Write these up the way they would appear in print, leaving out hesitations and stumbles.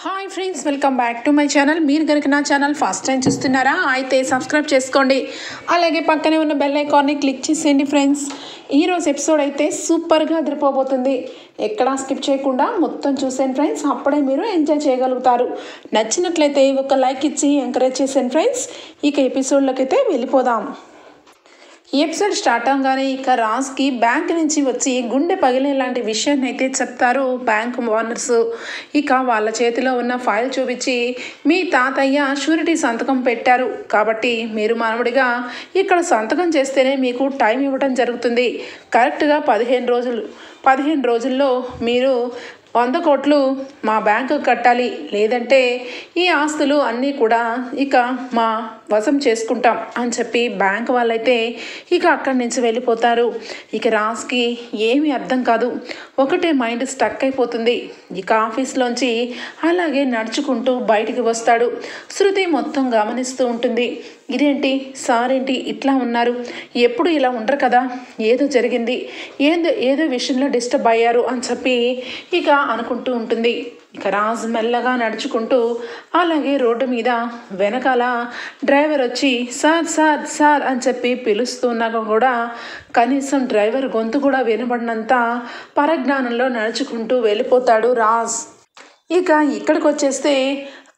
Hi friends, welcome back to my channel. మీరు కనుక నా ఛానల్ ఫస్ట్ టైం చూస్తున్నారా అయితే సబ్స్క్రైబ్ చేసుకోండి. అలాగే పక్కనే ఉన్న బెల్ ఐకాన్ని క్లిక్ చేసేయండి ఫ్రెండ్స్. ఈరోజు ఎపిసోడ్ అయితే సూపర్గా అదిరిపోబోతుంది. ఎక్కడా స్కిప్ చేయకుండా మొత్తం చూసేయండి ఫ్రెండ్స్. అప్పుడే మీరు ఎంజాయ్ చేయగలుగుతారు. నచ్చినట్లయితే ఒక లైక్ ఇచ్చి ఎంకరేజ్ చేసేయండి ఫ్రెండ్స్. ఇక ఎపిసోడ్లోకి అయితే వెళ్ళిపోదాం. ఈ ఎపిసోడ్ స్టార్ట్ అవగానే ఇక రాజ్కి బ్యాంక్ నుంచి వచ్చి గుండె పగిలే లాంటి విషయాన్ని అయితే చెప్తారు బ్యాంక్ ఓనర్స్. ఇక వాళ్ళ చేతిలో ఉన్న ఫైల్ చూపించి, మీ తాతయ్య షూరిటీ సంతకం పెట్టారు కాబట్టి మీరు మానవుడిగా ఇక్కడ సంతకం చేస్తేనే మీకు టైం ఇవ్వడం జరుగుతుంది. కరెక్ట్గా 15 రోజుల్లో మీరు 100 కోట్లు మా బ్యాంకు కట్టాలి, లేదంటే ఈ ఆస్తులు అన్నీ కూడా ఇక మా వశం చేసుకుంటాం అని చెప్పి బ్యాంక్ వాళ్ళైతే ఇక అక్కడి నుంచి వెళ్ళిపోతారు. ఇక రాజ్కి ఏమీ అర్థం కాదు, ఒకటే మైండ్ స్టక్ అయిపోతుంది. ఇక ఆఫీస్లోంచి అలాగే నడుచుకుంటూ బయటికి వస్తాడు. శృతి మొత్తం గమనిస్తూ ఉంటుంది. ఇదేంటి సార్, ఏంటి ఇట్లా ఉన్నారు, ఎప్పుడు ఇలా ఉండరు కదా, ఏదో జరిగింది, ఏదో విషయంలో డిస్టర్బ్ అయ్యారు అని చెప్పి ఇక అనుకుంటూ ఉంటుంది. ఇక రాజ్ మెల్లగా నడుచుకుంటూ అలాగే రోడ్డు మీద వెనకాల డ్రైవర్ వచ్చి సార్ సార్ సార్ అని చెప్పి పిలుస్తున్నాక కూడా కనీసం డ్రైవర్ గొంతు కూడా వినబడినంత పరజ్ఞానంలో నడుచుకుంటూ వెళ్ళిపోతాడు రాజ్. ఇక ఇక్కడికి వచ్చేస్తే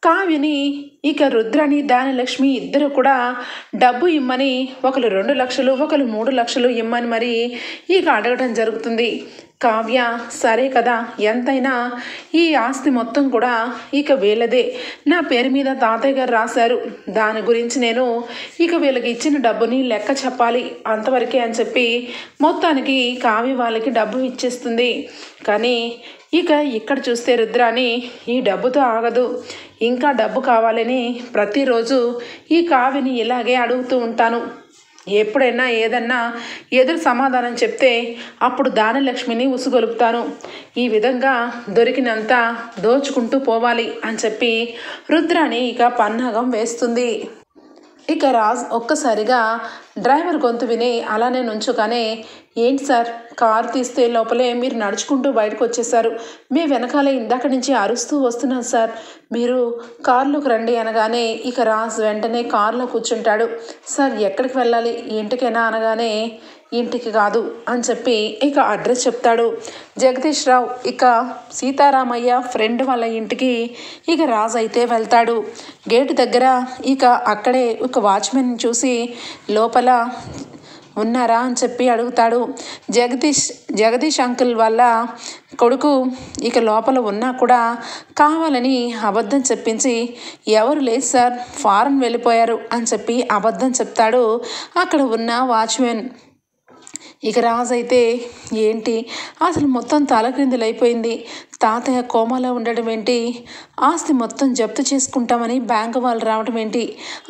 కావ్యని ఇక రుద్రని దానలక్ష్మి ఇద్దరు కూడా డబ్బు ఇమ్మని, ఒకరు 2 లక్షలు ఒకరు 3 లక్షలు ఇమ్మని మరి ఇక అడగడం జరుగుతుంది. కావ్య సరే కదా, ఎంతైనా ఈ ఆస్తి మొత్తం కూడా ఇక వీళ్ళదే, నా పేరు మీద తాతయ్య గారు రాశారు, దాని గురించి నేను ఇక వీళ్ళకి ఇచ్చిన డబ్బుని లెక్క చెప్పాలి, అంతవరకే అని చెప్పి మొత్తానికి కావ్య వాళ్ళకి డబ్బు ఇచ్చేస్తుంది. కానీ ఇక ఇక్కడ చూస్తే రుద్రాని ఈ డబ్బుతో ఆగదు, ఇంకా డబ్బు కావాలని ప్రతిరోజు ఈ కావ్యని ఇలాగే అడుగుతూ ఉంటాను. ఎప్పుడైనా ఏదన్నా ఎదురు సమాధానం చెప్తే అప్పుడు దానలక్ష్మిని ఉసుగొలుపుతాను, ఈ విధంగా దొరికినంత దోచుకుంటూ పోవాలి అని చెప్పి రుద్రాని ఇక పన్నాగం వేస్తుంది. ఇక రాజ్ ఒక్కసారిగా డ్రైవర్ గొంతు విని అలానే నుంచుగానే, ఏంటి సార్, కారు తీస్తే లోపలే మీరు నడుచుకుంటూ బయటకు వచ్చేసారు, మీ వెనకాలే ఇందాక నుంచి అరుస్తూ వస్తున్నాను సార్, మీరు కారులోకి రండి అనగానే ఇక రాజ్ వెంటనే కారులో కూర్చుంటాడు. సార్ ఎక్కడికి వెళ్ళాలి, ఇంటికైనా అనగానే ఇంటికి కాదు అని చెప్పి ఇక అడ్రస్ చెప్తాడు. జగదీష్ రావు ఇక సీతారామయ్య ఫ్రెండ్ వాళ్ళ ఇంటికి ఇక రాజ్ అయితే వెళ్తాడు. గేటు దగ్గర ఇక అక్కడే ఒక వాచ్మెన్ చూసి లోపల ఉన్నారా అని చెప్పి అడుగుతాడు. జగదీష్ అంకుల్ వాళ్ళ కొడుకు ఇక లోపల ఉన్నా కూడా కావాలని అబద్ధం చెప్పించి, ఎవరు లేదు సార్, ఫారెన్ వెళ్ళిపోయారు అని చెప్పి అబద్ధం చెప్తాడు అక్కడ ఉన్న వాచ్మెన్. ఇక రాజ్ అయితే ఏంటి అసలు మొత్తం తలక్రిందులైపోయింది, తాతయ్య కోమాలో ఉండడం ఏంటి, ఆస్తి మొత్తం జప్తు చేసుకుంటామని బ్యాంకు వాళ్ళు రావడం ఏంటి,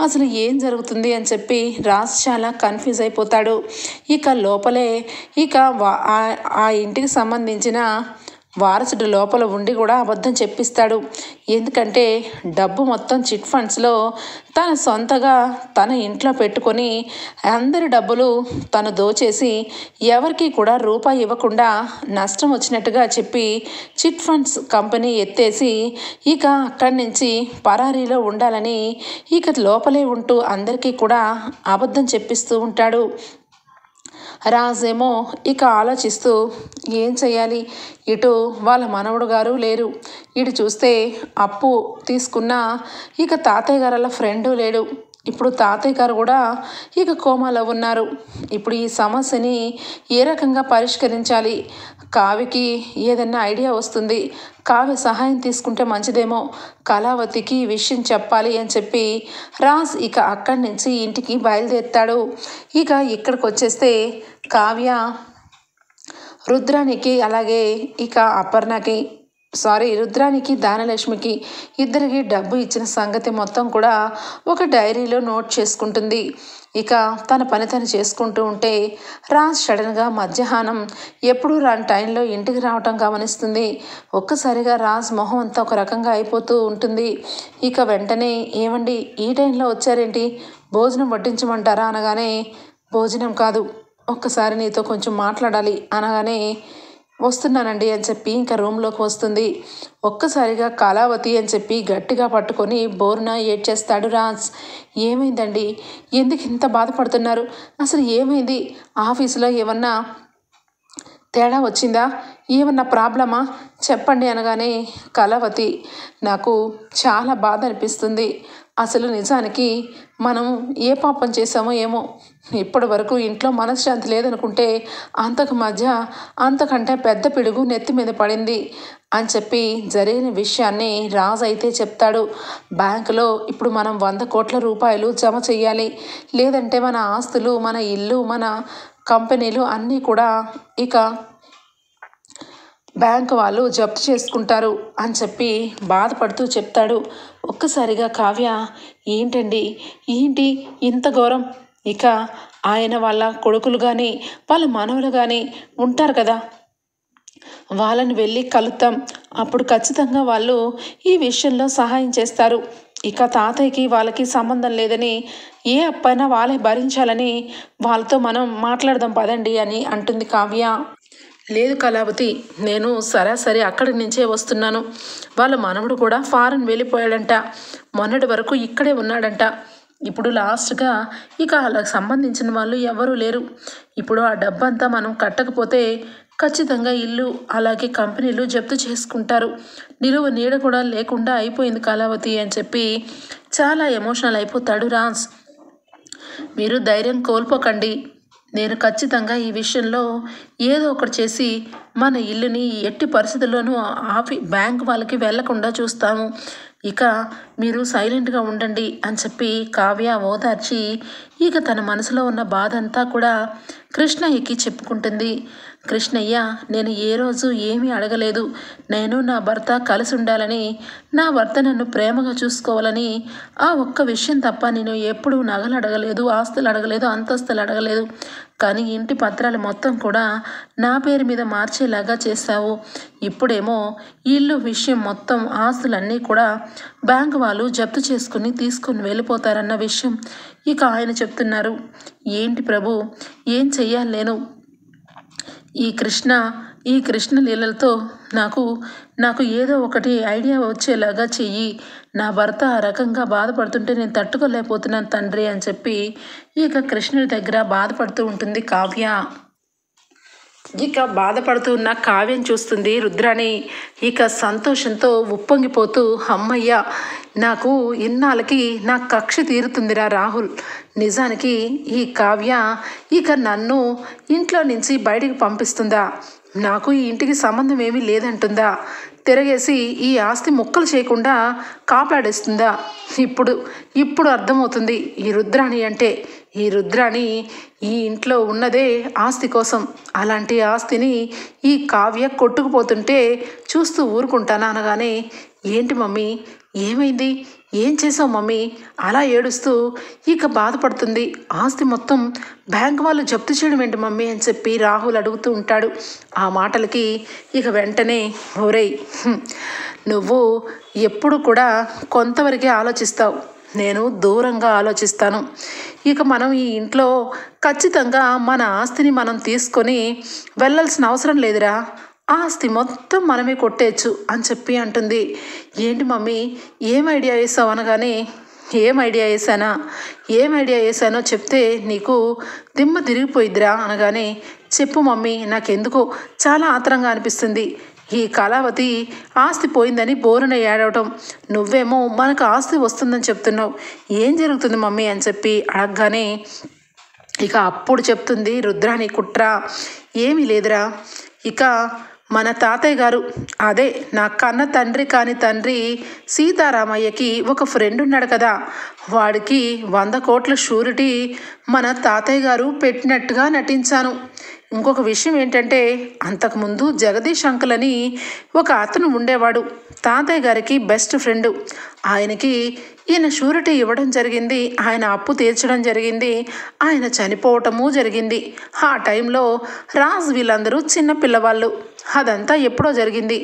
అసలు ఏం జరుగుతుంది అని చెప్పి రాజ్ చాలా కన్ఫ్యూజ్ అయిపోతాడు. ఇక లోపలే ఇక ఆ ఇంటికి సంబంధించిన వారసుడు లోపల ఉండి కూడా అబద్ధం చెప్పిస్తాడు. ఎందుకంటే డబ్బు మొత్తం చిట్ ఫండ్స్లో తన సొంతగా తన ఇంట్లో పెట్టుకొని అందరి డబ్బులు తను దోచేసి ఎవరికి కూడా రూపాయి ఇవ్వకుండా నష్టం వచ్చినట్టుగా చెప్పి చిట్ ఫండ్స్ కంపెనీ ఎత్తేసి ఇక అక్కడి నుంచి పరారీలో ఉండాలని ఇక లోపలే ఉంటూ అందరికీ కూడా అబద్ధం చెప్పిస్తూ ఉంటాడు. రాజ్ ఏమో ఇక ఆలోచిస్తూ ఏం చెయ్యాలి, ఇటు వాళ్ళ మనవడు గారు లేరు, ఇటు చూస్తే అప్పు తీసుకున్న ఇక తాతయ్య గారు ఫ్రెండు లేడు, ఇప్పుడు తాతయ్య గారు కూడా ఇక కోమాలో ఉన్నారు. ఇప్పుడు ఈ సమస్యని ఏ రకంగా పరిష్కరించాలి, కావ్యకి ఏదన్నా ఐడియా వస్తుంది, కావ్య సహాయం తీసుకుంటే మంచిదేమో, కళావతికి ఈ విషయం చెప్పాలి అని చెప్పి రాజ్ ఇక అక్కడి నుంచి ఇంటికి బయలుదేరుతాడు. ఇక ఇక్కడికి వచ్చేస్తే కావ్య రుద్రానికి అలాగే ఇక రుద్రానికి దానలక్ష్మికి ఇద్దరికి డబ్బు ఇచ్చిన సంగతి మొత్తం కూడా ఒక డైరీలో నోట్ చేసుకుంటుంది. ఇక తన పని తను చేసుకుంటూ ఉంటే రాజ్ సడన్గా మధ్యాహ్నం ఎప్పుడూ రాని టైంలో ఇంటికి రావటం గమనిస్తుంది. ఒక్కసారిగా రాజ్ మొహం అంతా ఒక రకంగా అయిపోతూ ఉంటుంది. ఇక వెంటనే, ఏమండి ఈ టైంలో వచ్చారేంటి, భోజనం వడ్డించమంటారా అనగానే, భోజనం కాదు, ఒక్కసారి నీతో కొంచెం మాట్లాడాలి అనగానే, వస్తున్నానండి అని చెప్పి ఇంకా రూమ్లోకి వస్తుంది. ఒక్కసారిగా కళావతి అని చెప్పి గట్టిగా పట్టుకొని బోరున ఏడ్చేస్తాడు రాజ్. ఏమైందండి, ఎందుకు ఇంత బాధపడుతున్నారు, అసలు ఏమైంది, ఆఫీసులో ఏమన్నా తేడా వచ్చిందా, ఏమన్నా ప్రాబ్లమా చెప్పండి అనగానే కళావతి, నాకు చాలా బాధ అనిపిస్తుంది. అసలు నిజానికి మనం ఏ పాపం చేసామో ఏమో, ఇప్పటి వరకు ఇంట్లో మనశ్శాంతి లేదనుకుంటే అంతకంటే పెద్ద పిడుగు నెత్తి మీద పడింది అని చెప్పి జరిగిన విషయాన్ని రాజు అయితే చెప్తాడు. బ్యాంకులో ఇప్పుడు మనం 100 కోట్ల రూపాయలు జమ చెయ్యాలి, లేదంటే మన ఆస్తులు, మన ఇల్లు, మన కంపెనీలు అన్నీ కూడా ఇక బ్యాంకు వాళ్ళు జప్తు చేసుకుంటారు అని చెప్పి బాధపడుతూ చెప్తాడు. ఒక్కసారిగా కావ్య, ఏంటండి, ఏంటి ఇంత ఘోరం, ఇక ఆయన వాళ్ళ కొడుకులు కానీ వాళ్ళ మనవలు కానీ ఉంటారు కదా, వాళ్ళని వెళ్ళి కలుద్దాం, అప్పుడు ఖచ్చితంగా వాళ్ళు ఈ విషయంలో సహాయం చేస్తారు. ఇక తాతయ్యకి వాళ్ళకి సంబంధం లేదని, ఏ అప్పైనా వాళ్ళే భరించాలని వాళ్ళతో మనం మాట్లాడదాం పదండి అని అంటుంది కావ్య. లేదు కళావతి, నేను సరాసరి అక్కడి నుంచే వస్తున్నాను. వాళ్ళ మనవడు కూడా ఫారెన్ వెళ్ళిపోయాడంట, మొన్నటి వరకు ఇక్కడే ఉన్నాడంట. ఇప్పుడు లాస్ట్గా ఇక వాళ్ళకి సంబంధించిన వాళ్ళు ఎవరూ లేరు. ఇప్పుడు ఆ డబ్బంతా మనం కట్టకపోతే ఖచ్చితంగా ఇల్లు అలాగే కంపెనీలు జప్తు చేసుకుంటారు. నిలువ నీడ కూడా లేకుండా అయిపోయింది కళావతి అని చెప్పి చాలా ఎమోషనల్ అయిపోతాడు రాజ్. మీరు ధైర్యం కోల్పోకండి, నేను ఖచ్చితంగా ఈ విషయంలో ఏదో ఒకటి చేసి మన ఇల్లుని ఎట్టి పరిస్థితుల్లోనూ బ్యాంక్ వాళ్ళకి వెళ్లకుండా చూస్తాము. ఇక మీరు సైలెంట్గా ఉండండి అని చెప్పి కావ్య ఓదార్చి ఇక తన మనసులో ఉన్న బాధ అంతా కూడా కృష్ణయ్యకి చెప్పుకుంటుంది. కృష్ణయ్య, నేను ఏ రోజు ఏమీ అడగలేదు. నేను నా భర్త కలిసి ఉండాలని, నా భర్త నన్ను ప్రేమగా చూసుకోవాలని, ఆ ఒక్క విషయం తప్ప నేను ఎప్పుడూ నగలు అడగలేదు, ఆస్తులు అడగలేదు, అంతస్తులు అడగలేదు. కానీ ఇంటి పత్రాలు మొత్తం కూడా నా పేరు మీద మార్చేలాగా చేశావు. ఇప్పుడేమో ఇల్లు విషయం మొత్తం ఆస్తులన్నీ కూడా బ్యాంకు వాళ్ళు జప్తు తీసుకుని వెళ్ళిపోతారన్న విషయం ఇక ఆయన చెప్తున్నారు. ఏంటి ప్రభు, ఏం చెయ్యాలి నేను? ఈ కృష్ణ లీలలతో నాకు ఏదో ఒకటి ఐడియా వచ్చేలాగా చెయ్యి. నా భర్త ఆ రకంగా బాధపడుతుంటే నేను తట్టుకోలేకపోతున్నాను తండ్రి అని చెప్పి ఇక కృష్ణుడి దగ్గర బాధపడుతూ ఉంటుంది కావ్య. ఇక బాధపడుతూ ఉన్న కావ్యం చూస్తుంది రుద్రాణి. ఇక సంతోషంతో ఉప్పొంగిపోతూ, అమ్మయ్య, నాకు ఇన్నాళ్ళకి నా కక్ష తీరుతుందిరా రాహుల్. నిజానికి ఈ కావ్య ఇక నన్ను ఇంట్లో నుంచి బయటికి పంపిస్తుందా, నాకు ఈ ఇంటికి సంబంధం ఏమీ లేదంటుందా, తిరగేసి ఈ ఆస్తి ముక్కలు చేయకుండా కాపాడేస్తుందా? ఇప్పుడు అర్థమవుతుంది ఈ రుద్రాణి అంటే. ఈ రుద్రాణి ఈ ఇంట్లో ఉన్నదే ఆస్తి కోసం. అలాంటి ఆస్తిని ఈ కావ్య కొట్టుకుపోతుంటే చూస్తూ ఊరుకుంటానా అనగానే, ఏంటి మమ్మీ, ఏమైంది, ఏం చేసావు మమ్మీ, అలా ఏడుస్తూ ఇక బాధపడుతుంది. ఆస్తి మొత్తం బ్యాంక్ వాళ్ళు జప్తు చేయడం ఏంటి మమ్మీ అని చెప్పి రాహుల్ అడుగుతూ ఉంటాడు. ఆ మాటలకి ఇక వెంటనే, ఒరేయ్, నువ్వు ఎప్పుడు కూడా కొంతవరకే ఆలోచిస్తావు, నేను దూరంగా ఆలోచిస్తాను. ఇక మనం ఈ ఇంట్లో ఖచ్చితంగా మన ఆస్తిని మనం తీసుకొని వెళ్ళాల్సిన అవసరం లేదురా, ఆస్తి మొత్తం మనమే కొట్టేయచ్చు అని చెప్పి అంటుంది. ఏంటి మమ్మీ, ఏం ఐడియా వేసావు అనగానే, ఏం ఐడియా వేసానో చెప్తే నీకు దిమ్మ తిరిగిపోయిద్దిరా అనగానే, చెప్పు మమ్మీ, నాకెందుకో చాలా ఆత్రంగా అనిపిస్తుంది. ఈ కళావతి ఆస్తి పోయిందని బోరున ఏడవటం, నువ్వేమో మనకు ఆస్తి వస్తుందని చెప్తున్నావు, ఏం జరుగుతుంది మమ్మీ అని చెప్పి అడగగానే ఇక అప్పుడు చెప్తుంది రుద్రాణి కుట్ర. ఏమీ లేదురా, ఇక మన తాతయ్య గారు, అదే నా కన్న తండ్రి కాని తండ్రి సీతారామయ్యకి ఒక ఫ్రెండ్ ఉన్నాడు కదా, వాడికి 100 కోట్ల షూరిటీ మన తాతయ్య గారు పెట్టినట్టుగా నటించాను. ఇంకొక విషయం ఏంటంటే, అంతకుముందు జగదీష్ అంకుల్ అని ఒక అతను ఉండేవాడు, తాతయ్య గారికి బెస్ట్ ఫ్రెండు. ఆయనకి ఈయన షూరిటీ ఇవ్వడం జరిగింది, ఆయన అప్పు తీర్చడం జరిగింది, ఆయన చనిపోవటము జరిగింది. ఆ టైంలో రాజ్ వీళ్ళందరూ చిన్న పిల్లవాళ్ళు. అదంతా ఎప్పుడో జరిగింది,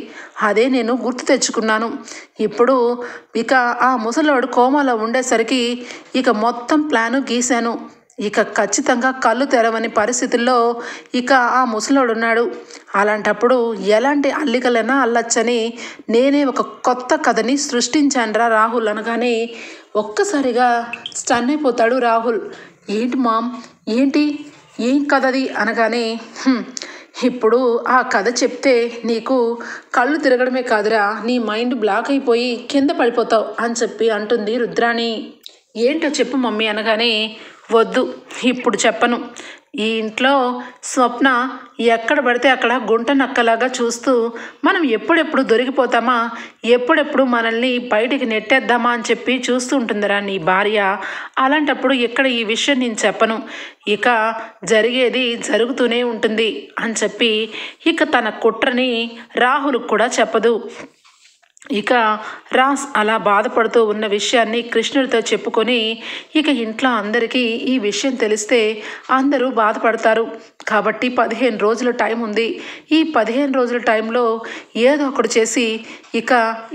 అదే నేను గుర్తు తెచ్చుకున్నాను. ఇప్పుడు ఇక ఆ ముసలివాడు కోమాలో ఉండేసరికి ఇక మొత్తం ప్లాను గీశాను. ఇక ఖచ్చితంగా కళ్ళు తెరవని పరిస్థితుల్లో ఇక ఆ ముసలోడున్నాడు. అలాంటప్పుడు ఎలాంటి అల్లికలైనా అల్లచ్చని నేనే ఒక కొత్త కథని సృష్టించానురా రాహుల్ అనగానే ఒక్కసారిగా స్టన్ అయిపోతాడు రాహుల్. ఏంటి మామ్, ఏంటి, ఏం కథది అనగానే ఇప్పుడు ఆ కథ చెప్తే నీకు కళ్ళు తిరగడమే కాదురా, నీ మైండ్ బ్లాక్ అయిపోయి కింద పడిపోతావు అని చెప్పి అంటుంది రుద్రాణి. ఏంటో చెప్పు మమ్మీ అనగానే వద్దు, ఇప్పుడు చెప్పను. ఈ ఇంట్లో స్వప్న ఎక్కడ పడితే అక్కడ గుంట నక్కలాగా చూస్తూ మనం ఎప్పుడెప్పుడు దొరికిపోతామా, ఎప్పుడెప్పుడు మనల్ని బయటికి నెట్టేద్దామా అని చెప్పి చూస్తూ ఉంటుందిరా నీ భార్య. అలాంటప్పుడు ఇక్కడ ఈ విషయం నేను చెప్పను, ఇక జరిగేది జరుగుతూనే ఉంటుంది అని చెప్పి ఇక తన కుట్రని రాహుల్ కూడా చెప్పదు. ఇక రాస్ అలా బాధపడుతూ ఉన్న విషయాన్ని కృష్ణుడితో చెప్పుకొని ఇక ఇంట్లో అందరికీ ఈ విషయం తెలిస్తే అందరూ బాధపడతారు. కాబట్టి 15 రోజుల టైం ఉంది. ఈ 15 రోజుల టైంలో ఏదో ఒకటి చేసి ఇక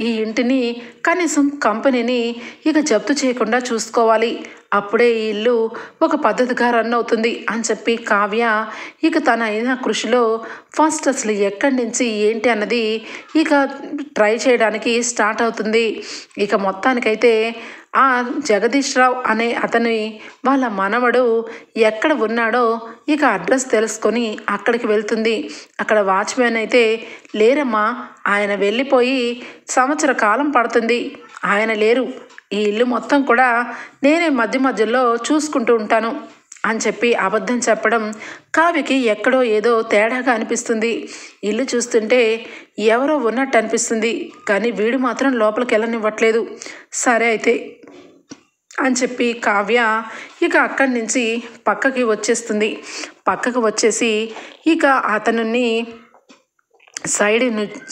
ఈ ఇంటిని కనీసం కంపెనీని ఇక జప్తు చేయకుండా చూసుకోవాలి. అప్పుడే ఈ ఇల్లు ఒక పద్ధతిగా రన్ అవుతుంది అని చెప్పి కావ్య ఇక తన అయిన కృషిలో ఫస్ట్ అసలు ఎక్కడి నుంచి ఏంటి అన్నది ఇక ట్రై చేయడానికి స్టార్ట్ అవుతుంది. ఇక మొత్తానికైతే ఆ జగదీష్ రావు అనే అతని వాళ్ళ మనవడు ఎక్కడ ఉన్నాడో ఇక అడ్రస్ తెలుసుకొని అక్కడికి వెళ్తుంది. అక్కడ వాచ్మెన్ అయితే లేరమ్మా, ఆయన వెళ్ళిపోయి సంవత్సర కాలం పడుతుంది, ఆయన లేరు, ఈ ఇల్లు మొత్తం కూడా నేనే మధ్య మధ్యలో చూసుకుంటూ ఉంటాను అని చెప్పి అబద్ధం చెప్పడం కావ్యకి ఎక్కడో ఏదో తేడాగా అనిపిస్తుంది. ఇల్లు చూస్తుంటే ఎవరో ఉన్నట్టు అనిపిస్తుంది, కానీ వీడు మాత్రం లోపలికి వెళ్ళనివ్వట్లేదు. సరే అయితే అని చెప్పి కావ్య ఇక అక్కడి నుంచి పక్కకి వచ్చేస్తుంది. పక్కకు వచ్చేసి ఇక అతనుని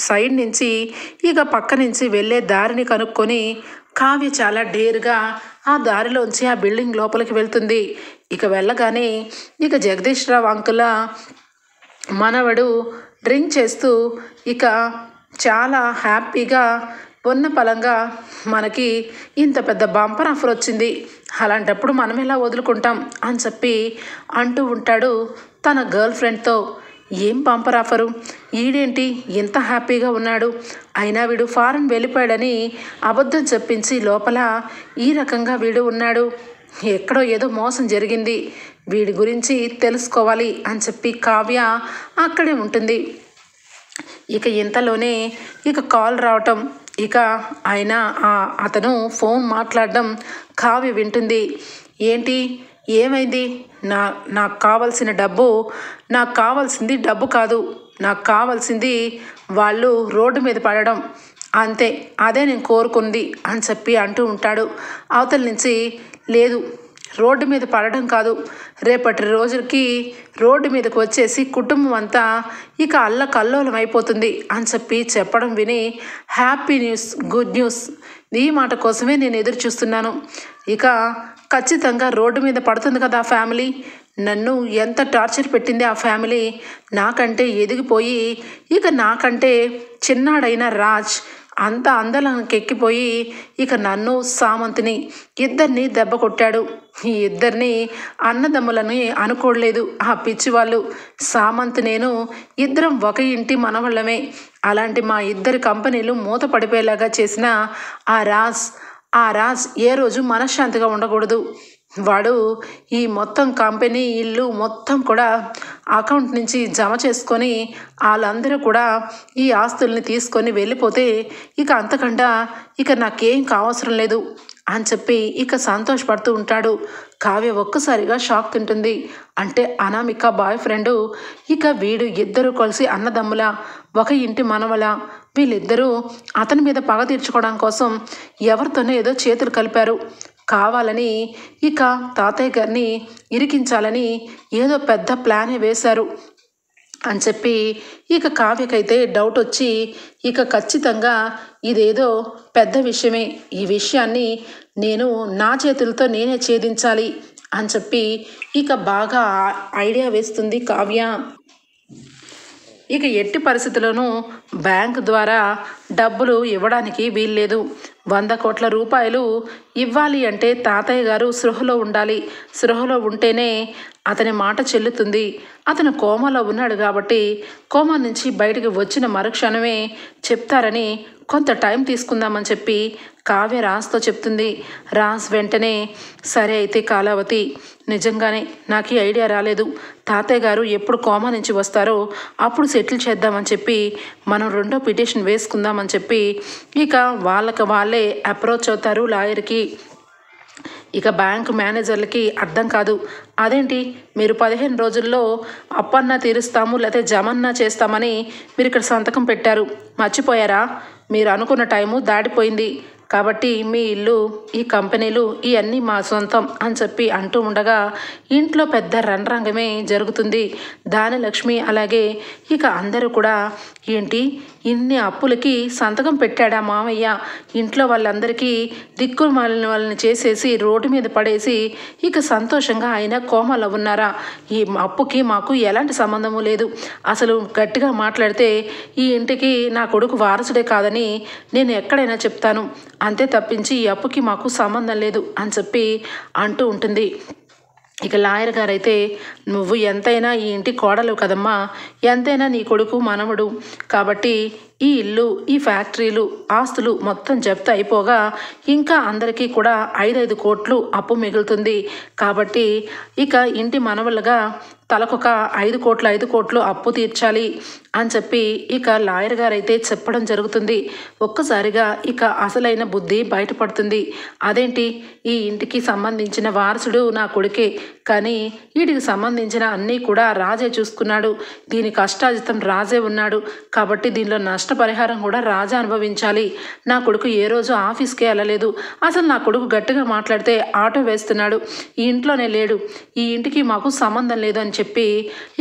సైడ్ నుంచి ఇక పక్క నుంచి వెళ్ళే దారిని కనుక్కొని కావ్య చాలా డేర్గా ఆ దారిలోంచి ఆ బిల్డింగ్ లోపలికి వెళ్తుంది. ఇక వెళ్ళగానే ఇక జగదీష్ రావు అంకుల మనవడు డ్రింక్ చేస్తూ ఇక చాలా హ్యాపీగా ఉన్న పలంగా మనకి ఇంత పెద్ద బంపర్ ఆఫర్ వచ్చింది, అలాంటప్పుడు మనం ఎలా వదులుకుంటాం అని చెప్పి అంటూ ఉంటాడు తన గర్ల్ ఫ్రెండ్తో. ఏం బంపర్ ఆఫరు, ఈడేంటి ఎంత హ్యాపీగా ఉన్నాడు, అయినా వీడు ఫారెన్ వెళ్ళిపోయాడని అబద్ధం చెప్పించి లోపల ఈ రకంగా వీడు ఉన్నాడు, ఎక్కడో ఏదో మోసం జరిగింది, వీడి గురించి తెలుసుకోవాలి అని చెప్పి కావ్య అక్కడే ఉంటుంది. ఇక ఇంతలోనే ఇక కాల్ రావటం, ఇక ఆయన అతను ఫోన్ మాట్లాడడం కావ్య వింటుంది. ఏంటి, ఏమైంది, నాకు కావాల్సిన డబ్బు, నాకు కావాల్సింది డబ్బు కాదు, నాకు కావాల్సింది వాళ్ళు రోడ్డు మీద పడడం అంతే, అదే నేను కోరుకుంది అని చెప్పి అంటూ ఉంటాడు. అవతల నుంచి లేదు, రోడ్డు మీద పడడం కాదు, రేపటి రోజుకి రోడ్డు మీదకి వచ్చేసి కుటుంబం అంతా ఇక అల్లకల్లోలం అయిపోతుంది అని చెప్పి చెప్పడం విని హ్యాపీ న్యూస్, గుడ్ న్యూస్, ఈ మాట కోసమే నేను ఎదురు చూస్తున్నాను. ఇక ఖచ్చితంగా రోడ్డు మీద పడుతుంది కదా ఆ ఫ్యామిలీ, నన్ను ఎంత టార్చర్ పెట్టింది ఆ ఫ్యామిలీ, నాకంటే ఎదిగిపోయి ఇక నాకంటే చిన్నాడైన రాజ్ అంత అందలానికి ఎక్కిపోయి ఇక నన్ను సామంతిని ఇద్దరిని దెబ్బ కొట్టాడు. ఈ ఇద్దరిని అన్నదమ్ములని అనుకోలేదు ఆ పిచ్చి వాళ్ళు. సామంత్ నేను ఇద్దరం ఒక ఇంటి మనవళ్ళమే, అలాంటి మా ఇద్దరి కంపెనీలు మూత పడిపోయేలాగా చేసిన ఆ రాజ్ ఏ రోజు మనశ్శాంతిగా ఉండకూడదు. వాడు ఈ మొత్తం కంపెనీ ఇల్లు మొత్తం కూడా అకౌంట్ నుంచి జమ చేసుకొని వాళ్ళందరూ కూడా ఈ ఆస్తుల్ని తీసుకొని వెళ్ళిపోతే ఇక అంతకంటే ఇక నాకేం కావసరం లేదు అని చెప్పి ఇక సంతోషపడుతూ ఉంటాడు. కావ్య ఒక్కసారిగా షాక్ తింటుంది. అంటే అనామిక బాయ్ ఫ్రెండు ఇక వీడు ఇద్దరు కలిసి అన్నదమ్ముల ఒక ఇంటి మనవల, వీళ్ళిద్దరూ అతని మీద పగ తీర్చుకోవడం కోసం ఎవరితోనో ఏదో చేతులు కలిపారు, కావాలని ఇక తాతయ్య గారిని ఇరికించాలని ఏదో పెద్ద ప్లానే వేశారు అని చెప్పి ఇక కావ్యకైతే డౌట్ వచ్చి ఇక ఖచ్చితంగా ఇదేదో పెద్ద విషయమే, ఈ విషయాన్ని నేను నా చేతులతో నేనే ఛేదించాలి అని చెప్పి ఇక బాగా ఐడియా వేస్తుంది కావ్య. ఇక ఎట్టి పరిస్థితుల్లోనూ బ్యాంకు ద్వారా డబ్బులు ఇవ్వడానికి వీల్లేదు, 100 కోట్ల రూపాయలు ఇవ్వాలి అంటే తాతయ్య గారు సృహలో ఉండాలి. సృహలో ఉంటేనే అతని మాట చెల్లుతుంది. అతను కోమాలో ఉన్నాడు కాబట్టి కోమా నుంచి బయటికి వచ్చిన మరుక్షణమే చెప్తారని కొంత టైం తీసుకుందామని చెప్పి కావ్య రాజ్తో చెప్తుంది. రాజ్ వెంటనే సరే అయితే కాలావతి, నిజంగానే నాకు ఈ ఐడియా రాలేదు. తాతయ్య గారు ఎప్పుడు కోమా నుంచి వస్తారో అప్పుడు సెటిల్ చేద్దామని చెప్పి మనం 2వ పిటిషన్ వేసుకుందామని చెప్పి ఇక వాళ్ళే అప్రోచ్ అవుతారు లాయర్కి. ఇక బ్యాంకు మేనేజర్లకి అర్థం కాదు. అదేంటి మీరు 15 రోజుల్లో అప్పన్నా తీరుస్తాము లేకపోతే జమన్నా చేస్తామని మీరు ఇక్కడ సంతకం పెట్టారు, మర్చిపోయారా? మీరు అనుకున్న టైము దాటిపోయింది కాబట్టి మీ ఇల్లు, ఈ కంపెనీలు ఇవన్నీ మా సొంతం అని చెప్పి అంటూ ఉండగా ఇంట్లో పెద్ద రణరంగమే జరుగుతుంది. దానిలక్ష్మి అలాగే ఇక అందరూ కూడా ఏంటి ఇన్ని అప్పులకి సంతకం పెట్టాడా మామయ్య? ఇంట్లో వాళ్ళందరికీ దిక్కులు మాలిన వాళ్ళని చేసేసి రోడ్డు మీద పడేసి ఇక సంతోషంగా ఆయన కోమాలో ఉన్నారా? ఈ అప్పుకి మాకు ఎలాంటి సంబంధము లేదు. అసలు గట్టిగా మాట్లాడితే ఈ ఇంటికి నా కొడుకు వారసుడే కాదని నేను ఎక్కడైనా చెప్తాను, అంతే తప్పించి ఈ అప్పుకి మాకు సంబంధం లేదు అని చెప్పి అంటూ ఉంటుంది. ఇక లాయర్ గారైతే నువ్వు ఎంతైనా ఈ ఇంటి కోడలు కదమ్మా, ఎంతైనా నీ కొడుకు మనవడు కాబట్టి ఈ ఇల్లు, ఈ ఫ్యాక్టరీలు, ఆస్తులు మొత్తం జప్తు అయిపోగా ఇంకా అందరికీ కూడా 5 కోట్లు అప్పు మిగులుతుంది కాబట్టి ఇక ఇంటి మనవలుగా తలకొక 5 కోట్లు అప్పు తీర్చాలి అని చెప్పి ఇక లాయర్ గారైతే చెప్పడం జరుగుతుంది. ఒక్కసారిగా ఇక అసలైన బుద్ధి బయటపడుతుంది. అదేంటి ఈ ఇంటికి సంబంధించిన వారసుడు నా కొడుకే, కానీ వీటికి సంబంధించిన అన్నీ కూడా రాజే చూసుకున్నాడు. దీని కష్టాజితం రాజే ఉన్నాడు కాబట్టి దీనిలో నష్టపరిహారం కూడా రాజా అనుభవించాలి. నా కొడుకు ఏ రోజు ఆఫీస్కే వెళ్ళలేదు. అసలు నా కొడుకు గట్టిగా మాట్లాడితే ఆటో వేస్తున్నాడు. ఈ ఇంట్లోనే లేడు. ఈ ఇంటికి మాకు సంబంధం లేదు అని చెప్పి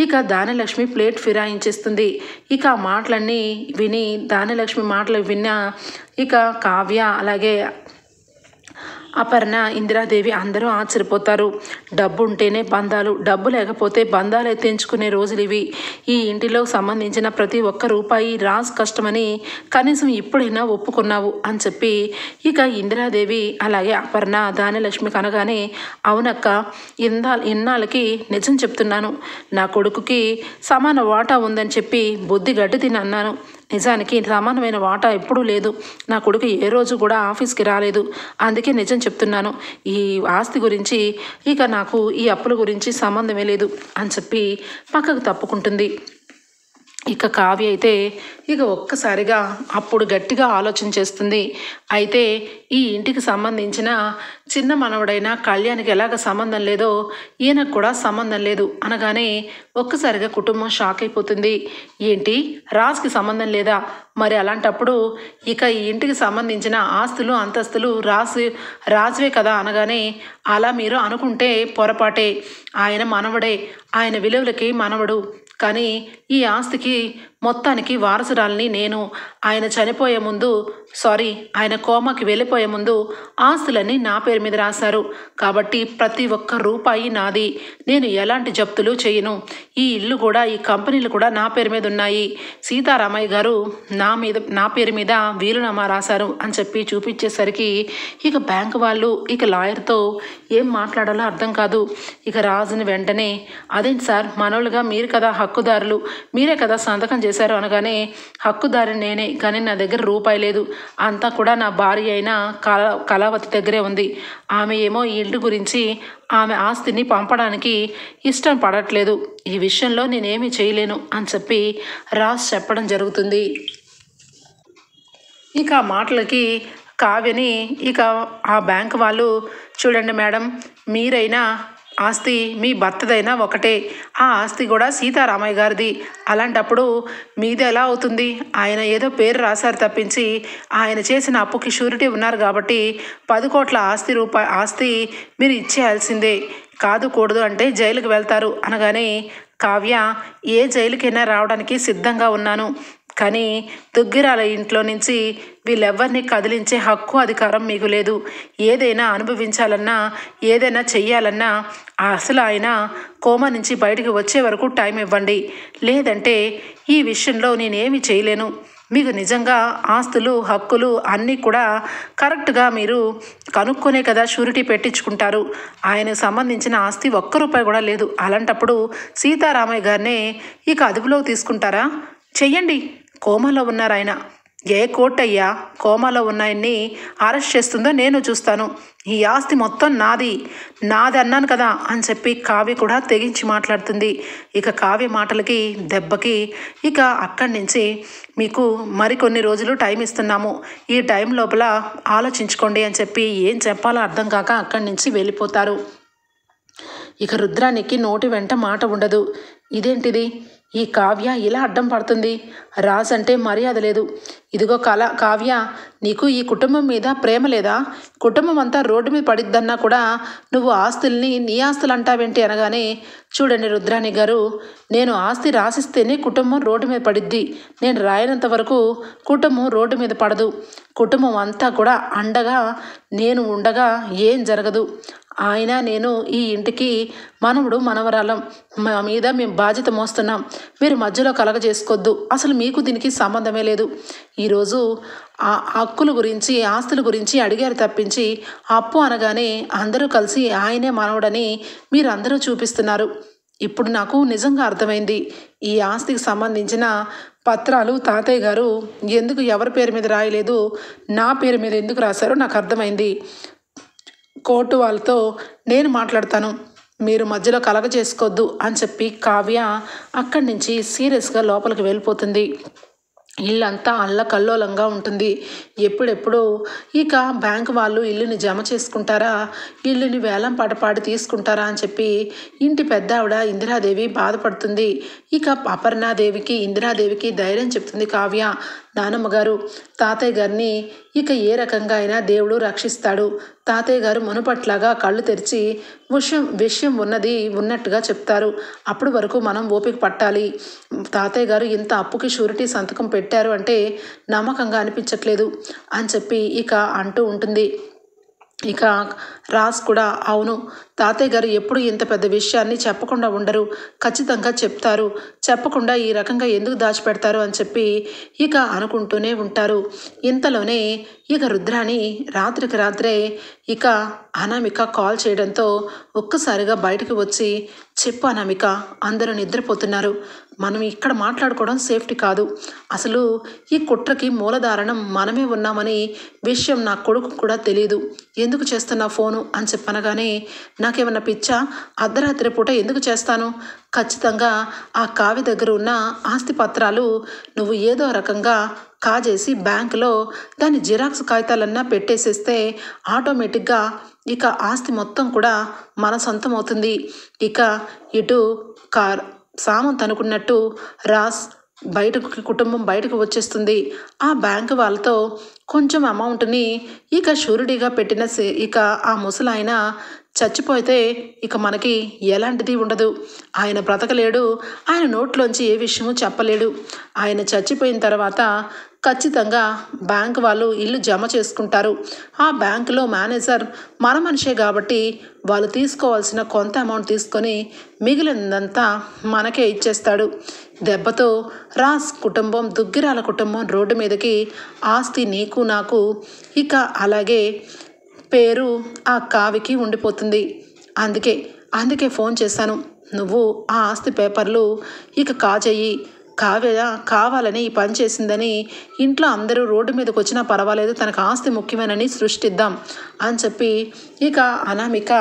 ఇక దానిలక్ష్మి ప్లేట్ ఫిరాయించేస్తుంది. ఇక ఆ మాటలన్నీ విని దానిలక్ష్మి మాటలు విన్న ఇక కావ్య అలాగే అపర్ణ, ఇందిరాదేవి అందరూ ఆశ్చర్యపోతారు. డబ్బు ఉంటేనే బంధాలు, డబ్బు లేకపోతే బంధాలు తెంచుకునే రోజులు ఇవి. ఈ ఇంటిలో సంబంధించిన ప్రతి ఒక్క రూపాయి రాజ్ కష్టమని కనీసం ఇప్పుడైనా ఒప్పుకున్నావు అని చెప్పి ఇక ఇందిరాదేవి అలాగే అపర్ణ దానిలక్ష్మికి అనగానే అవునక్క, ఇన్నాళ్ళకి నిజం చెప్తున్నాను, నా కొడుకుకి సమాన వాటా ఉందని చెప్పి బుద్ధి గడ్డి తిని అన్నాను. నిజానికి సమానమైన వాటా ఎప్పుడూ లేదు. నా కొడుకు ఏ రోజు కూడా ఆఫీస్కి రాలేదు. అందుకే నిజం చెప్తున్నాను. ఈ ఆస్తి గురించి ఇక నాకు ఈ అప్పుల గురించి సంబంధమే లేదు అని చెప్పి పక్కకు తప్పుకుంటుంది. ఇక కావ్య అయితే ఇక ఒక్కసారిగా అప్పుడు గట్టిగా ఆలోచన చేస్తుంది. అయితే ఈ ఇంటికి సంబంధించిన చిన్న మనవడైన కళ్యాణ్కి ఎలాగ సంబంధం లేదో ఈయనకు కూడా సంబంధం లేదు అనగానే ఒక్కసారిగా కుటుంబం షాక్ అయిపోతుంది. ఏంటి రాజ్కి సంబంధం లేదా? మరి అలాంటప్పుడు ఇక ఈ ఇంటికి సంబంధించిన ఆస్తులు అంతస్తులు రాజువే కదా అనగానే అలా మీరు అనుకుంటే పొరపాటే. ఆయన మనవడే, ఆయన విలువలకి మనవడు, కానీ ఈ ఆస్తికి మొత్తానికి వారసురాలని నేను. ఆయన చనిపోయే ముందు ఆయన కోమాకి వెళ్ళిపోయే ముందు ఆస్తులన్నీ నా పేరు మీద రాశారు కాబట్టి ప్రతి ఒక్క రూపాయి నాది. నేను ఎలాంటి జప్తులు చేయను. ఈ ఇల్లు కూడా ఈ కంపెనీలు కూడా నా పేరు మీద ఉన్నాయి. సీతారామయ్య గారు నా పేరు మీద వీలునామా రాశారు అని చెప్పి చూపించేసరికి ఇక బ్యాంకు వాళ్ళు ఇక లాయర్తో ఏం మాట్లాడాలో అర్థం కాదు. ఇక రాజుని వెంటనే అదేంటి సార్, మనోళ్ళుగా మీరు కదా హక్కుదారులు, మీరే కదా సంతకం చేశారు అనగానే హక్కుదారు నేనే, కానీ నా దగ్గర రూపాయి లేదు. అంతా కూడా నా భార్య అయిన కళావతి దగ్గరే ఉంది. ఆమె ఏమో ఈ ఇంటి గురించి ఆమె ఆస్తిని పంపడానికి ఇష్టం పడట్లేదు. ఈ విషయంలో నేనేమీ చేయలేను అని చెప్పి రాజ్ చెప్పడం జరుగుతుంది. ఇక ఆ మాటలకి కావ్యని ఇక ఆ బ్యాంక్ వాళ్ళు చూడండి మేడం, మీరైనా ఆస్తి మీ భర్తదైనా ఒకటే, ఆ ఆస్తి కూడా సీతారామయ్య గారిది. అలాంటప్పుడు మీది ఎలా అవుతుంది? ఆయన ఏదో పేరు రాశారు తప్పించి ఆయన చేసిన అప్పుకి షూరిటీ ఉన్నారు కాబట్టి 10 కోట్ల ఆస్తి మీరు ఇచ్చేయాల్సిందే. కూడదు అంటే జైలుకి వెళ్తారు అనగానే కావ్య ఏ జైలుకైనా రావడానికి సిద్ధంగా ఉన్నాను, కానీ దుగ్గిరాల ఇంట్లో నుంచి వీళ్ళెవ్వరినీ కదిలించే హక్కు అధికారం మీకు లేదు. ఏదైనా అనుభవించాలన్నా ఏదైనా చెయ్యాలన్నా అసలు ఆయన కోమా నుంచి బయటికి వచ్చే వరకు టైం ఇవ్వండి, లేదంటే ఈ విషయంలో నేనేమి చేయలేను. మీకు నిజంగా ఆస్తులు హక్కులు అన్నీ కూడా కరెక్ట్గా మీరు కనుక్కొనే కదా షూరిటీ పెట్టించుకుంటారు. ఆయనకు సంబంధించిన ఆస్తి ఒక్క రూపాయి కూడా లేదు. అలాంటప్పుడు సీతారామయ్య గారినే ఇక అదుపులోకి తీసుకుంటారా? చెయ్యండి. కోమాలో ఉన్నారు ఆయన. ఏ కోర్టు అయ్యా కోమాలో ఉన్నాయన్ని అరెస్ట్ చేస్తుందో నేను చూస్తాను. ఈ ఆస్తి మొత్తం నాది అన్నాను కదా అని చెప్పి కావ్య కూడా తెగించి మాట్లాడుతుంది. ఇక కావ్య మాటలకి దెబ్బకి ఇక అక్కడి నుంచి మీకు మరికొన్ని రోజులు టైం ఇస్తున్నాము, ఈ టైం లోపల ఆలోచించుకోండి అని చెప్పి ఏం చెప్పాలో అర్థం కాక అక్కడి నుంచి వెళ్ళిపోతారు. ఇక రుద్రానికి నోటి వెంట మాట ఉండదు. ఇదేంటిది, ఈ కావ్య ఇలా అడ్డం పడుతుంది, రాజ్ అంటే మర్యాద లేదు. ఇదిగో కావ్య, నీకు ఈ కుటుంబం మీద ప్రేమ లేదా? కుటుంబం అంతా రోడ్డు మీద పడిద్దన్నా కూడా నువ్వు ఆస్తుల్ని నీ ఆస్తులు అంటావేంటి అనగానే, చూడండి రుద్రాణి గారు, నేను ఆస్తి రాసిస్తేనే కుటుంబం రోడ్డు మీద పడిద్ది. నేను రాయనంత వరకు కుటుంబం రోడ్డు మీద పడదు. కుటుంబం అంతా కూడా అండగా నేను ఉండగా ఏం జరగదు. ఆయన నేను ఈ ఇంటికి మనవడు మనవరాలం, మా మీద మేము బాధ్యత మోస్తున్నాం. మీరు మధ్యలో కలగజేసుకోవద్దు. అసలు మీకు దీనికి సంబంధమే లేదు. ఈరోజు ఆ హక్కుల గురించి ఆస్తుల గురించి అడిగారు తప్పించి అప్పు అనగానే అందరూ కలిసి ఆయనే మనవడని మీరందరూ చూపిస్తున్నారు. ఇప్పుడు నాకు నిజంగా అర్థమైంది. ఈ ఆస్తికి సంబంధించిన పత్రాలు తాతయ్య గారు ఎందుకు ఎవరి పేరు మీద రాయలేదు, నా పేరు మీద ఎందుకు రాశారో నాకు అర్థమైంది. కోర్టు వాళ్ళతో నేను మాట్లాడతాను, మీరు మధ్యలో కలగ చేసుకోవద్దు అని చెప్పి కావ్య అక్కడి నుంచి సీరియస్గా లోపలికి వెళ్ళిపోతుంది. ఇల్లంతా అల్లకల్లోలంగా ఉంటుంది. ఎప్పుడెప్పుడు ఇక బ్యాంకు వాళ్ళు ఇల్లుని జమ చేసుకుంటారా, ఇల్లుని వేలం పాటపాడి తీసుకుంటారా అని చెప్పి ఇంటి పెద్ద ఆవిడ ఇందిరాదేవి బాధపడుతుంది. ఇక అపర్ణాదేవికి ఇందిరాదేవికి ధైర్యం చెప్తుంది కావ్య. నానమ్మ గారు, తాతయ్య గారిని ఇక ఏ రకంగా అయినా దేవుడు రక్షిస్తాడు. తాతయ్య గారు మునుపట్లాగా కళ్ళు తెరిచి విషయం ఉన్నది ఉన్నట్టుగా చెప్తారు. అప్పటి వరకు మనం ఓపిక పట్టాలి. తాతయ్య గారు ఇంత అప్పుకి షూరిటీ సంతకం పెట్టారు అంటే నమ్మకంగా అనిపించట్లేదు అని చెప్పి ఇక అంటూ ఉంటుంది. ఇక రాజ్ కూడా, అవును, తాతయ్య గారు ఎప్పుడు ఇంత పెద్ద విషయాన్ని చెప్పకుండా ఉండరు, ఖచ్చితంగా చెప్తారు, చెప్పకుండా ఈ రకంగా ఎందుకు దాచిపెడతారు అని చెప్పి ఇక అనుకుంటూనే ఉంటారు. ఇంతలోనే ఇక రుద్రాణి రాత్రికి రాత్రే ఇక అనామిక కాల్ చేయడంతో ఒక్కసారిగా బయటకు వచ్చి, చెప్పు అనామిక, అందరూ నిద్రపోతున్నారు, మనం ఇక్కడ మాట్లాడుకోవడం సేఫ్టీ కాదు. అసలు ఈ కుట్రకి మూలధారణం మనమే ఉన్నామని విషయం నా కొడుకు కూడా తెలియదు. ఎందుకు చేస్తున్నా ఫోను అని చెప్పనగానే, నాకేమన్నా పిచ్చా, అర్ధరాత్రి పూట ఎందుకు చేస్తాను? ఖచ్చితంగా ఆ కావ్య దగ్గర ఉన్న ఆస్తి పత్రాలు నువ్వు ఏదో రకంగా కాజేసి బ్యాంకులో దాని జిరాక్స్ కాగితాలన్నా పెట్టేసేస్తే ఆటోమేటిక్గా ఇక ఆస్తి మొత్తం కూడా మన సొంతం అవుతుంది. ఇక ఇటు సామంత్ అనుకున్నట్టు రాజ్ కుటుంబం బయటకు వచ్చేస్తుంది. ఆ బ్యాంకు వాళ్ళతో కొంచెం అమౌంట్ని ఇక షూరిటీగా పెట్టిన ఇక ఆ ముసలాయన చచ్చిపోతే ఇక మనకి ఎలాంటిది ఉండదు. ఆయన బ్రతకలేడు, ఆయన నోట్లోంచి ఏ విషయమూ చెప్పలేడు. ఆయన చచ్చిపోయిన తర్వాత ఖచ్చితంగా బ్యాంకు వాళ్ళు ఇల్లు జమ చేసుకుంటారు. ఆ బ్యాంకులో మేనేజర్ మన మనిషే కాబట్టి వాళ్ళు తీసుకోవాల్సిన కొంత అమౌంట్ తీసుకొని మిగిలినంతా మనకే ఇచ్చేస్తాడు. దెబ్బతో రాజ్ కుటుంబం, దుగ్గిరాల కుటుంబం రోడ్డు మీదకి, ఆస్తి నీకు నాకు, ఇక అలాగే పేరు ఆ కావికి ఉండిపోతుంది. అందుకే ఫోన్ చేశాను, నువ్వు ఆ ఆస్తి పేపర్లు ఇక కాజేయి. కావ్య కావాలని ఈ పని చేసిందని ఇంట్లో అందరూ రోడ్డు మీదకి వచ్చినా పర్వాలేదు, తనకు ఆస్తి ముఖ్యమేనని సృష్టిద్దాం అని చెప్పి ఇక అనామిక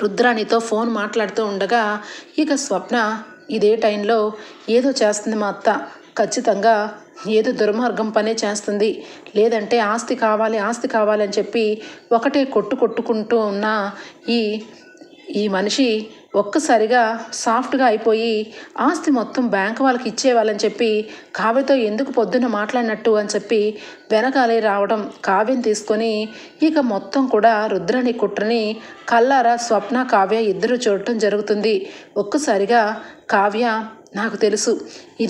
రుద్రాణితో ఫోన్ మాట్లాడుతూ ఉండగా ఇక స్వప్న ఇదే టైంలో ఏదో చేస్తుంది మా అత్త, ఖచ్చితంగా ఏదో దుర్మార్గం పనే చేస్తుంది, లేదంటే ఆస్తి కావాలి అని చెప్పి ఒకటే కొట్టుకుంటూ ఉన్న ఈ మనిషి ఒక్కసారిగా సాఫ్ట్గా అయిపోయి ఆస్తి మొత్తం బ్యాంకు వాళ్ళకి ఇచ్చేవాళ్ళని చెప్పి కావ్యతో ఎందుకు పొద్దున్న మాట్లాడినట్టు అని చెప్పి వెనకాలే రావడం, కావ్యం తీసుకొని ఇక మొత్తం కూడా రుద్రాణి కుట్రని కల్లారా స్వప్న కావ్య ఇద్దరు చూడటం జరుగుతుంది. ఒక్కసారిగా కావ్య నాకు తెలుసు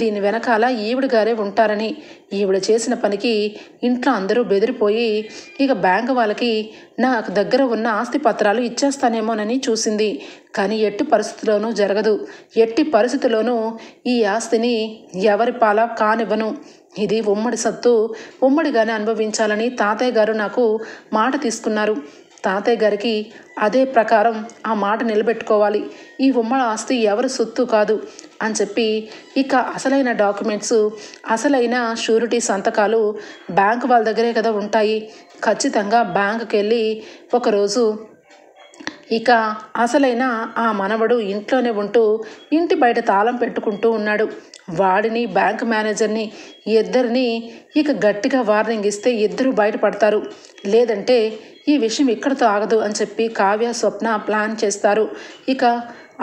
దీని వెనకాల ఈవిడ గారే ఉంటారని. ఈవిడ చేసిన పనికి ఇంట్లో అందరూ బెదిరిపోయి ఇక బ్యాంకు వాళ్ళకి నాకు దగ్గర ఉన్న ఆస్తి పత్రాలు ఇచ్చేస్తానేమోనని చూసింది. కానీ ఎట్టి పరిస్థితిలోనూ జరగదు. ఎట్టి పరిస్థితిలోనూ ఈ ఆస్తిని ఎవరి పాల కానివ్వను. ఇది ఉమ్మడి సత్తు, ఉమ్మడిగానే అనుభవించాలని తాతయ్య గారు నాకు మాట తీసుకున్నారు. తాతయ్య గారికి అదే ప్రకారం ఆ మాట నిలబెట్టుకోవాలి. ఈ ఉమ్మడి ఆస్తి ఎవరి సొత్తు కాదు అని చెప్పి ఇక అసలైన డాక్యుమెంట్స్, అసలైన షూరిటీ సంతకాలు బ్యాంకు వాళ్ళ దగ్గరే కదా ఉంటాయి. ఖచ్చితంగా బ్యాంకుకి వెళ్ళి ఒకరోజు ఇక అసలైన ఆ మనవడు ఇంట్లోనే ఉంటూ ఇంటి బయట తాళం పెట్టుకుంటూ ఉన్నాడు. వాడిని బ్యాంక్ మేనేజర్ని ఇద్దరిని ఇక గట్టిగా వార్నింగ్ ఇస్తే ఇద్దరు బయటపడతారు. లేదంటే ఈ విషయం ఇక్కడితో ఆగదు అని చెప్పి కావ్య, స్వప్న ప్లాన్ చేస్తారు. ఇక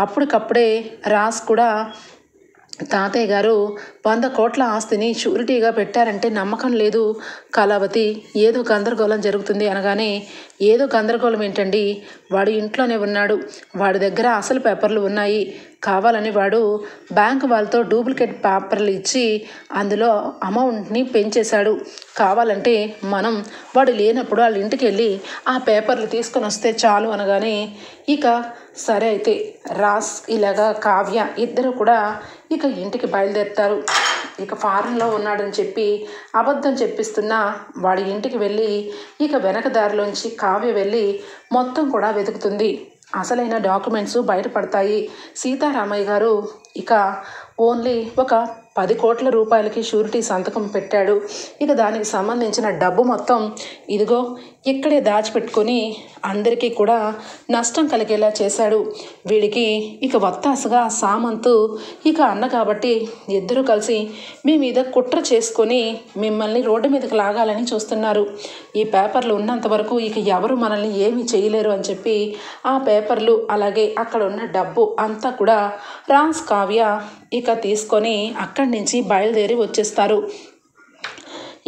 అప్పటికప్పుడే రాజ్ కూడా తాతయ్య గారు 100 కోట్ల ఆస్తిని షూరిటీగా పెట్టారంటే నమ్మకం లేదు కళావతి, ఏదో గందరగోళం జరుగుతుంది అనగానే, ఏదో గందరగోళం ఏంటండి, వాడు ఇంట్లోనే ఉన్నాడు, వాడి దగ్గర అసలు పేపర్లు ఉన్నాయి, కావాలని వాడు బ్యాంకు వాళ్ళతో డూప్లికేట్ పేపర్లు ఇచ్చి అందులో అమౌంట్ని పెంచేశాడు. కావాలంటే మనం వాడు లేనప్పుడు వాళ్ళ ఇంటికి వెళ్ళి ఆ పేపర్లు తీసుకొని వస్తే చాలు అనగానే, ఇక సరే అయితే రాజ్ ఇలాగా కావ్య ఇద్దరు కూడా ఇక ఇంటికి బయలుదేరుతారు. ఇక ఫారెన్లో ఉన్నాడని చెప్పి అబద్ధం చెప్పిస్తున్న వాడి ఇంటికి వెళ్ళి ఇక వెనక దారిలోంచి కావ్య వెళ్ళి మొత్తం కూడా వెతుకుతుంది. అసలైన డాక్యుమెంట్స్ బయటపడతాయి. సీతారామయ్య గారు ఇక ఓన్లీ ఒక 10 కోట్ల రూపాయలకి షూరిటీ సంతకం పెట్టాడు. ఇక దానికి సంబంధించిన డబ్బు మొత్తం ఇదిగో ఇక్కడే దాచిపెట్టుకొని అందరికీ కూడా నష్టం కలిగేలా చేశాడు. వీడికి ఇక వత్తాసుగా సామంతు ఇక అన్న కాబట్టి ఇద్దరూ కలిసి మీ మీద కుట్ర చేసుకొని మిమ్మల్ని రోడ్డు మీదకి లాగాలని చూస్తున్నారు. ఈ పేపర్లు ఉన్నంత వరకు ఇక ఎవరు మనల్ని ఏమీ చేయలేరు అని చెప్పి ఆ పేపర్లు అలాగే అక్కడ ఉన్న డబ్బు అంతా కూడా రాజ్, కావ్య ఇక తీసుకొని అక్కడి నుంచి బయలుదేరి వచ్చేస్తారు.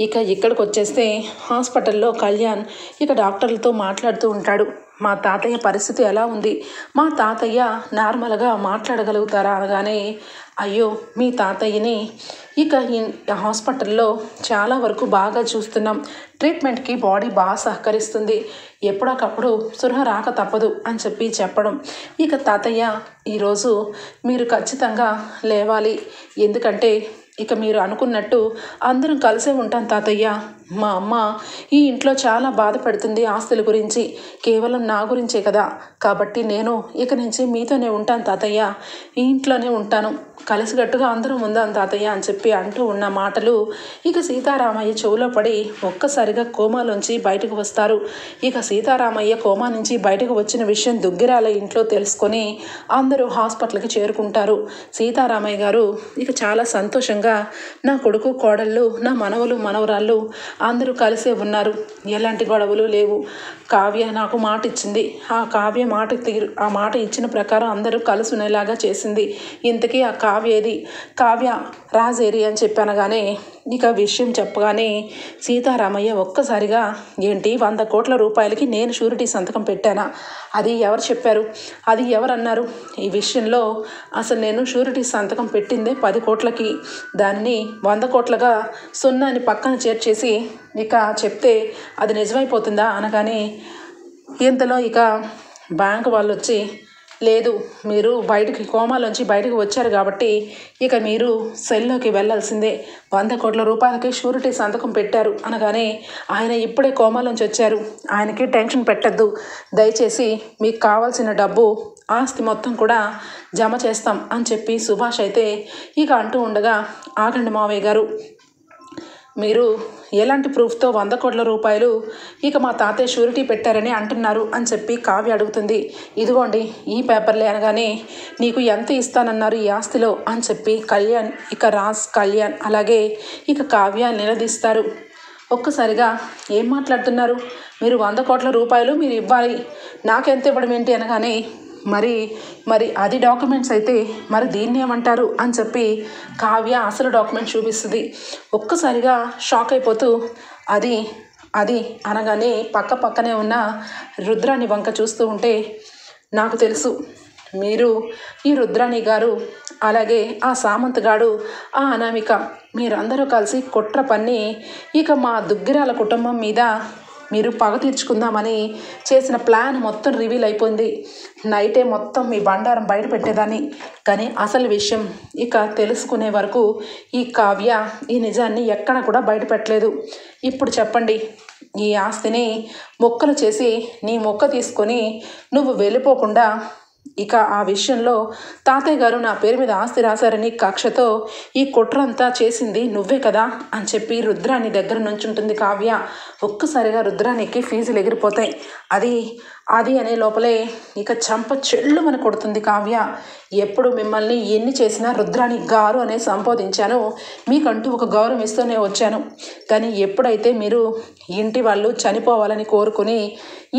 ఇక ఇక్కడికి వచ్చేస్తే హాస్పిటల్లో కళ్యాణ్ ఇక డాక్టర్లతో మాట్లాడుతూ ఉంటాడు. మా తాతయ్య పరిస్థితి ఎలా ఉంది, మా తాతయ్య నార్మల్గా మాట్లాడగలుగుతారా అనగానే, అయ్యో మీ తాతయ్యని ఇక హాస్పిటల్లో చాలా వరకు బాగా చూస్తున్నాం, ట్రీట్మెంట్కి బాడీ బాగా సహకరిస్తుంది, ఎప్పటికప్పుడు సురహ రాక తప్పదు అని చెప్పి చెప్పడం. ఇక తాతయ్య ఈరోజు మీరు ఖచ్చితంగా లేవాలి, ఎందుకంటే ఇక మీరు అనుకున్నట్టు అందరం కలిసే ఉంటాం తాతయ్య. మా అమ్మ ఈ ఇంట్లో చాలా బాధపడుతుంది ఆస్తుల గురించి, కేవలం నా గురించే కదా, కాబట్టి నేను ఇక నుంచి మీతోనే ఉంటాను తాతయ్య, ఈ ఇంట్లోనే ఉంటాను, కలిసికట్టుగా అందరం ఉందాం తాతయ్య అని చెప్పి అంటూ ఉన్న మాటలు ఇక సీతారామయ్య చెవులో పడి ఒక్కసారిగా కోమాలోంచి బయటకు వస్తారు. ఇక సీతారామయ్య కోమా నుంచి బయటకు వచ్చిన విషయం దుగ్గిరాల ఇంట్లో తెలుసుకొని అందరూ హాస్పిటల్కి చేరుకుంటారు. సీతారామయ్య గారు ఇక చాలా సంతోషంగా, నా కొడుకు, కోడళ్ళు, నా మనవలు, మనవరాళ్ళు అందరూ కలిసే ఉన్నారు, ఎలాంటి గొడవలు లేవు, కావ్య నాకు మాట ఇచ్చింది, ఆ కావ్య ఆ మాట ఇచ్చిన ప్రకారం అందరూ కలిసి ఉండేలాగా చేసింది, ఇంతకీ ఆ కావ్య ఏది, కావ్య రాజేరి అని చెప్పనగానే ఇక విషయం చెప్పగానే సీతారామయ్య ఒక్కసారిగా, ఏంటి 100 కోట్ల రూపాయలకి నేను షూరిటీ సంతకం పెట్టానా, అది ఎవరు చెప్పారు, అది ఎవరన్నారు, ఈ విషయంలో అసలు నేను షూరిటీ సంతకం పెట్టిందే 10 కోట్లకి, దానిని 100 కోట్లుగా సున్నాని పక్కన చేర్చేసి ఇక చెప్తే అది నిజమైపోతుందా అనగానే, ఇంతలో ఇక బ్యాంకు వాళ్ళు వచ్చి, లేదు మీరు బయటికి కోమాలోంచి బయటకు వచ్చారు కాబట్టి ఇక మీరు సెల్లోకి వెళ్ళాల్సిందే, 100 కోట్ల రూపాయలకి షూరిటీ సంతకం పెట్టారు అనగానే, ఆయన ఇప్పుడే కోమాలోంచి వచ్చారు, ఆయనకి టెన్షన్ పెట్టద్దు, దయచేసి మీకు కావాల్సిన డబ్బు ఆస్తి మొత్తం కూడా జమ చేస్తాం అని చెప్పి సుభాష్ అయితే ఇక అంటూ ఉండగా, ఆగండి మావయ్య గారు, మీరు ఎలాంటి ప్రూఫ్తో 100 కోట్ల రూపాయలు ఇక మా తాతయ్య షూరిటీ పెట్టారని అంటున్నారు అని చెప్పి కావ్య అడుగుతుంది. ఇదిగోండి ఈ పేపర్లే అనగానే, నీకు ఎంత ఇస్తానన్నారు ఈ ఆస్తిలో అని చెప్పి కళ్యాణ్, ఇక రాజ్, కళ్యాణ్ అలాగే ఇక కావ్య నిలదీస్తారు. ఒక్కసారిగా ఏం మాట్లాడుతున్నారు, మీరు 100 కోట్ల రూపాయలు మీరు ఇవ్వాలి, నాకెంత ఇవ్వడం ఏంటి అనగానే, మరి అది డాక్యుమెంట్స్ అయితే మరి దీన్ని ఏమంటారు అని చెప్పి కావ్య అసలు డాక్యుమెంట్ చూపిస్తుంది. ఒక్కసారిగా షాక్ అయిపోతూ అది అనగానే పక్కనే ఉన్న రుద్రాని వంక చూస్తూ ఉంటే, నాకు తెలుసు మీరు ఈ రుద్రాణి గారు అలాగే ఆ సామంత్ గాడు ఆ అనామిక మీరందరూ కలిసి కుట్ర పన్ని ఇక మా దుగ్గిరాల కుటుంబం మీద మీరు పగ తీర్చుకుందామని చేసిన ప్లాన్ మొత్తం రివీల్ అయిపోయింది. నైటే మొత్తం మీ బండారం బయట పెట్టేదాన్ని, కానీ అసలు విషయం ఇక తెలుసుకునే వరకు ఈ కావ్య ఈ నిజాన్ని ఎక్కడ కూడా బయట పెట్టలేదు. ఇప్పుడు చెప్పండి, ఈ ఆస్తిని మొక్కలు చేసి నీ మొక్క తీసుకొని నువ్వు వెళ్ళిపోకుండా ఇక ఆ విషయంలో తాతయ్య గారు నా పేరు మీద ఆస్తి రాశారని కక్షతో ఈ కుట్రంతా చేసింది నువ్వే కదా అని చెప్పి రుద్రాణి దగ్గర నుంచుంటుంది కావ్య. ఒక్కసారిగా రుద్రాణికి ఫీజులు ఎగిరిపోతాయి. అది అనే లోపలే ఇక చంప చెల్లుమని కొడుతుంది కావ్య. ఎప్పుడు మిమ్మల్ని ఎన్ని చేసినా రుద్రాణి గారు అనే సంబోధించాను, మీకంటూ ఒక గౌరవం ఇస్తూనే వచ్చాను. కానీ ఎప్పుడైతే మీరు ఇంటి వాళ్ళు చనిపోవాలని కోరుకుని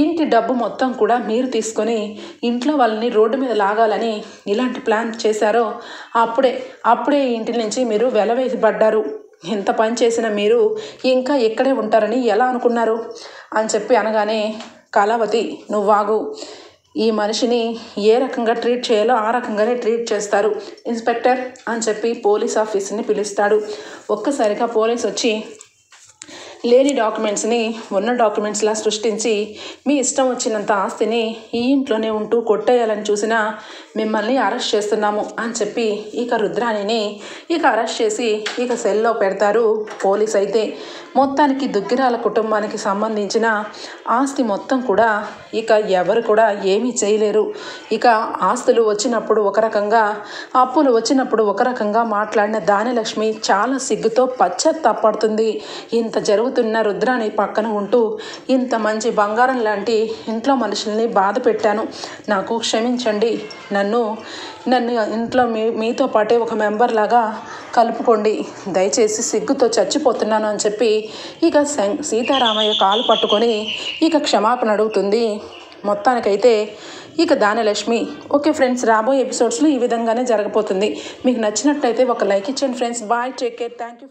ఇంటి డబ్బు మొత్తం కూడా మీరు తీసుకొని ఇంట్లో వాళ్ళని రోడ్డు మీద లాగాలని ఇలాంటి ప్లాన్ చేశారో అప్పుడే ఇంటి నుంచి మీరు వెలవేసి పడ్డారు. ఎంత పని చేసినా మీరు ఇంకా ఇక్కడే ఉంటారని ఎలా అనుకున్నారు అని చెప్పి అనగానే, కళావతి నువ్వాగు, ఈ మనిషిని ఏ రకంగా ట్రీట్ చేయాలో ఆ రకంగానే ట్రీట్ చేస్తారు ఇన్స్పెక్టర్ అని చెప్పి పోలీస్ ఆఫీస్ని పిలుస్తాడు. ఒక్కసారిగా పోలీస్ వచ్చి లేని డాక్యుమెంట్స్ని ఉన్న డాక్యుమెంట్స్లా సృష్టించి మీ ఇష్టం వచ్చినంత ఆస్తిని ఈ ఇంట్లోనే ఉంటూ కొట్టేయాలని చూసినా మిమ్మల్ని అరెస్ట్ చేస్తున్నాము అని చెప్పి ఇక రుద్రాణిని అరెస్ట్ చేసి ఇక సెల్లో పెడతారు పోలీస్. అయితే మొత్తానికి దుగ్గిరాల కుటుంబానికి సంబంధించిన ఆస్తి మొత్తం కూడా ఇక ఎవరు కూడా ఏమీ చేయలేరు. ఇక ఆస్తులు వచ్చినప్పుడు ఒక రకంగా, అప్పులు వచ్చినప్పుడు ఒక రకంగా మాట్లాడిన దానిలక్ష్మి చాలా సిగ్గుతో పశ్చాత్తాపడుతుంది. ఇంత జరుగుతున్న రుద్రాణి పక్కన ఉంటూ ఇంత మంచి బంగారం లాంటి ఇంట్లో మనుషుల్ని బాధ పెట్టాను, నాకు క్షమించండి, నన్ను ఇంట్లో మీతో పాటే ఒక మెంబర్ లాగా కలుపుకోండి, దయచేసి సిగ్గుతో చచ్చిపోతున్నాను అని చెప్పి ఇక సీతారామయ్య కాలు పట్టుకొని ఇక క్షమాపణ అడుగుతుంది. మొత్తానికైతే ఇక దానలక్ష్మి. ఓకే ఫ్రెండ్స్, రాబోయే ఎపిసోడ్స్లో ఈ విధంగానే జరగబోతుంది. మీకు నచ్చినట్టయితే ఒక లైక్ ఇచ్చండి friends. Bye, take care, thank you.